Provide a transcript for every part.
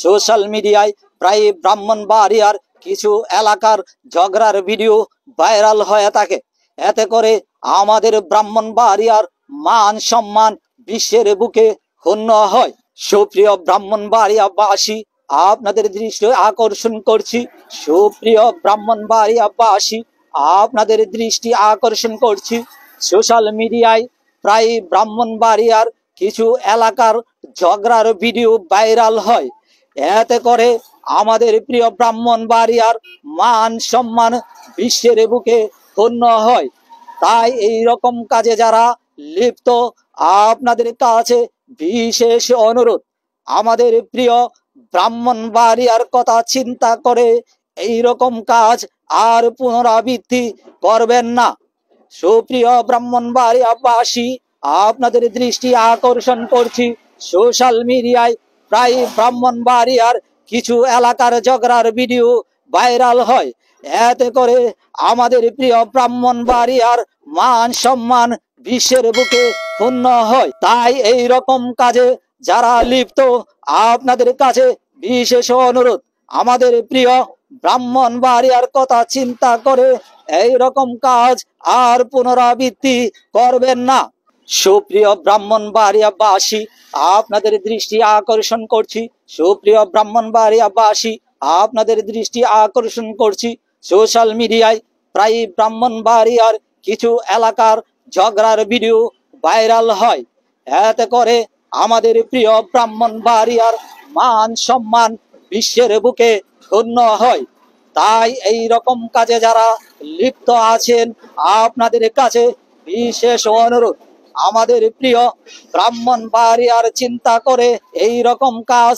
Social মিডিয়ায় প্রায় ব্রাহ্মণবাড়িয়ার কিছু এলাকার ঝগড়ার ভিডিও ভাইরাল হয়ে থাকে। এতে করে আমাদের ব্রাহ্মণবাড়িয়ার মান সম্মান বিশ্বের বুকে ক্ষুণ্ণ হয়। সুপ্রিয় ব্রাহ্মণবাড়িয়াবাসী, আপনাদের দৃষ্টি আকর্ষণ করছি। সুপ্রিয় ব্রাহ্মণবাড়িয়াবাসী, আপনাদের দৃষ্টি আকর্ষণ করছি। সোশ্যাল মিডিয়ায় প্রায় ব্রাহ্মণবাড়িয়ার কিছু এলাকার ঝগড়ার ভিডিও ভাইরাল হয়। এতে করে আমাদের প্রিয় ব্রাহ্মণবাড়িয়ার মান সম্মান বিশ্বের বুকে ক্ষুণ্ণ হয়। তাই এই রকম কাজে যারা লিপ্ত, আপনাদের কাছে বিশেষ অনুরোধ, আমাদের প্রিয় ব্রাহ্মণবাড়িয়ার কথা চিন্তা করে এই রকম কাজ আর পুনরাবৃত্তি করবেন না। সুপ্রিয় ব্রাহ্মণবাড়িয়াবাসী, আপনাদের দৃষ্টি আকর্ষণ করছি। সোশ্যাল মিডিয়ায় প্রায় ব্রাহ্মণবাড়িয়ার কিছু এলাকার ঝগড়ার ভিডিও ভাইরাল হয়। এতে করে আমাদের প্রিয় ব্রাহ্মণবাড়িয়ার মান সম্মান বিশ্বের বুকে ক্ষুণ্ণ হয়। তাই এই রকম কাজে যারা লিপ্ত, আপনাদের কাছে বিশেষ অনুরোধ, আমাদের প্রিয় ব্রাহ্মণবাড়িয়ার কথা চিন্তা করে এই রকম কাজ আর পুনরাবৃত্তি করবেন না। সুপ্রিয় ব্রাহ্মণবাড়িয়াবাসী, আপনাদের দৃষ্টি আকর্ষণ করছি। সুপ্রিয় ব্রাহ্মণবাড়িয়াবাসী, আপনাদের দৃষ্টি আকর্ষণ করছি। সোশ্যাল মিডিয়ায় প্রায় ব্রাহ্মণবাড়িয়ার কিছু এলাকার ঝগড়ার ভিডিও ভাইরাল হয়। এতে করে আমাদের প্রিয় ব্রাহ্মণবাড়িয়ার মান সম্মান বিশ্বের বুকে ক্ষুণ্ণ হয়। তাই এই রকম কাজে যারা লিপ্ত আছেন, আপনাদের কাছে বিশেষ অনুরোধ, আমাদের প্রিয় ব্রাহ্মণবাড়িয়ার চিন্তা করে এই রকম কাজ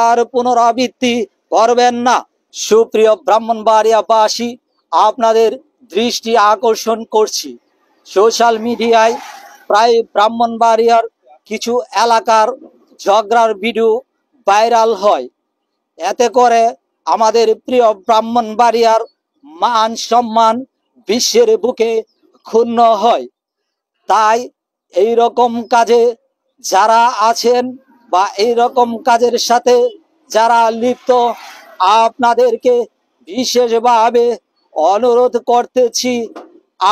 আর পুনরাবৃত্তি করবেন না। সুপ্রিয় ব্রাহ্মণবাড়িয়াবাসী, আপনাদের দৃষ্টি আকর্ষণ করছি। সোশ্যাল মিডিয়ায় প্রায় ব্রাহ্মণবাড়িয়ার কিছু এলাকার ঝগড়ার ভিডিও ভাইরাল হয়। এতে করে আমাদের প্রিয় ব্রাহ্মণবাড়িয়ার মান সম্মান বিশ্বের বুকে ক্ষুণ্ণ হয়। তাই এই রকম কাজে যারা আছেন বা এই রকম কাজের সাথে যারা লিপ্ত, আপনাদেরকে বিশেষভাবে অনুরোধ করতেছি,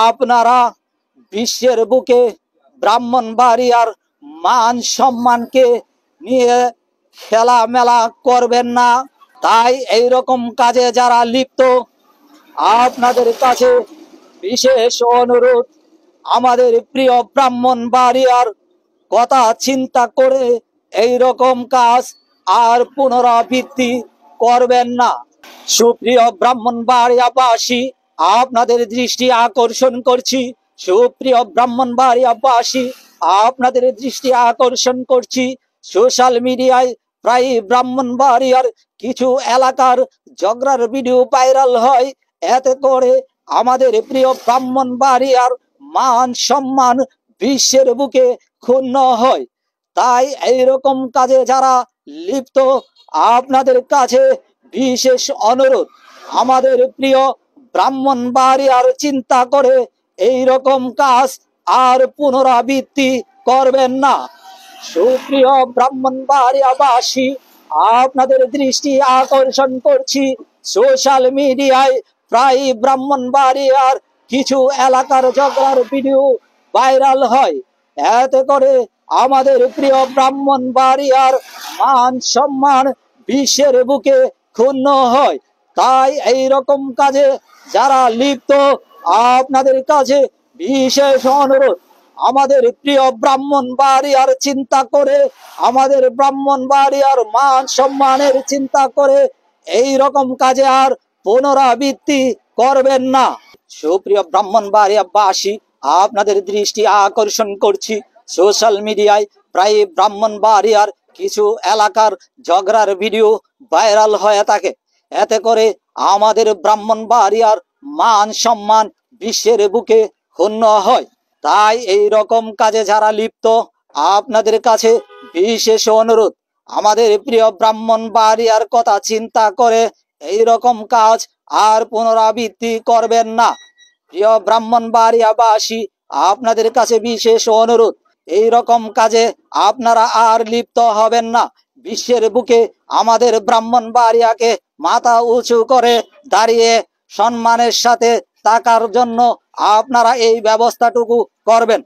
আপনারা বিশ্বের বুকে ব্রাহ্মণবাড়িয়ার মান সম্মানকে নিয়ে খেলামেলা করবেন না। তাই এই রকম কাজে যারা লিপ্ত, আপনাদের কাছে বিশেষ অনুরোধ, আমাদের প্রিয় ব্রাহ্মণবাড়িয়ার কথা চিন্তা করে এই রকম কাজ আর পুনরাবৃত্তি করবেন না। সুপ্রিয় ব্রাহ্মণবাড়িয়াবাসী, আপনাদের দৃষ্টি আকর্ষণ করছি। সুপ্রিয় ব্রাহ্মণবাড়িয়াবাসী, আপনাদের দৃষ্টি আকর্ষণ করছি। সোশ্যাল মিডিয়ায় প্রায় ব্রাহ্মণবাড়িয়ার কিছু এলাকার ঝগড়ার ভিডিও ভাইরাল হয়। এতে করে আমাদের প্রিয় ব্রাহ্মণবাড়িয়ার মান সম্মান বিশ্বের বুকে ক্ষুণ্ণ হয়। তাই এইরকম কাজে যারা লিপ্ত, আপনাদের কাছে বিশেষ অনুরোধ, আমাদের প্রিয় ব্রাহ্মণবাড়িয়ার চিন্তা করে এই রকম কাজ আর পুনরাবৃত্তি করবেন না। সুপ্রিয় ব্রাহ্মণবাড়িয়াবাসী, আপনাদের দৃষ্টি আকর্ষণ করছি। সোশ্যাল মিডিয়ায় প্রায় ব্রাহ্মণবাড়িয়ার কিছু এলাকার ঝগড়ার ভিডিও ভাইরাল হয়। এতে করে আমাদের প্রিয় ব্রাহ্মণবাড়িয়ার মান সম্মান বিশ্বের বুকে ক্ষুণ্ণ হয়। তাই এই রকম কাজে যারা লিপ্ত, আপনাদের কাছে বিশেষ অনুরোধ, আমাদের প্রিয় ব্রাহ্মণবাড়িয়ার চিন্তা করে, আমাদের ব্রাহ্মণবাড়িয়ার মান সম্মানের চিন্তা করে এই রকম কাজে আর পুনরাবৃত্তি করবেন না। সুপ্রিয় ব্রাহ্মণবাড়িয়াবাসী, আপনাদের দৃষ্টি আকর্ষণ করছি। সোশ্যাল মিডিয়ায় প্রায় ব্রাহ্মণবাড়িয়ার কিছু এলাকার ঝগড়ার ভিডিও ভাইরাল হয়ে থাকে। এতে করে আমাদের ব্রাহ্মণবাড়িয়ার মান সম্মান বিশ্বের বুকে ক্ষুণ্ণ হয়। তাই এই রকম কাজে যারা লিপ্ত, আপনাদের কাছে বিশেষ অনুরোধ, আমাদের প্রিয় ব্রাহ্মণবাড়িয়ার কথা চিন্তা করে এই রকম কাজ আর পুনরাবৃত্তি করবেন না। প্রিয় ব্রাহ্মণবাড়িয়াবাসী, আপনাদের কাছে বিশেষ অনুরোধ, এই রকম কাজে আপনারা আর লিপ্ত হবেন না। বিশ্বের বুকে আমাদের ব্রাহ্মণবাড়িয়াকে মাথা উঁচু করে দাঁড়িয়ে সম্মানের সাথে থাকার জন্য আপনারা এই ব্যবস্থাটুকু করবেন।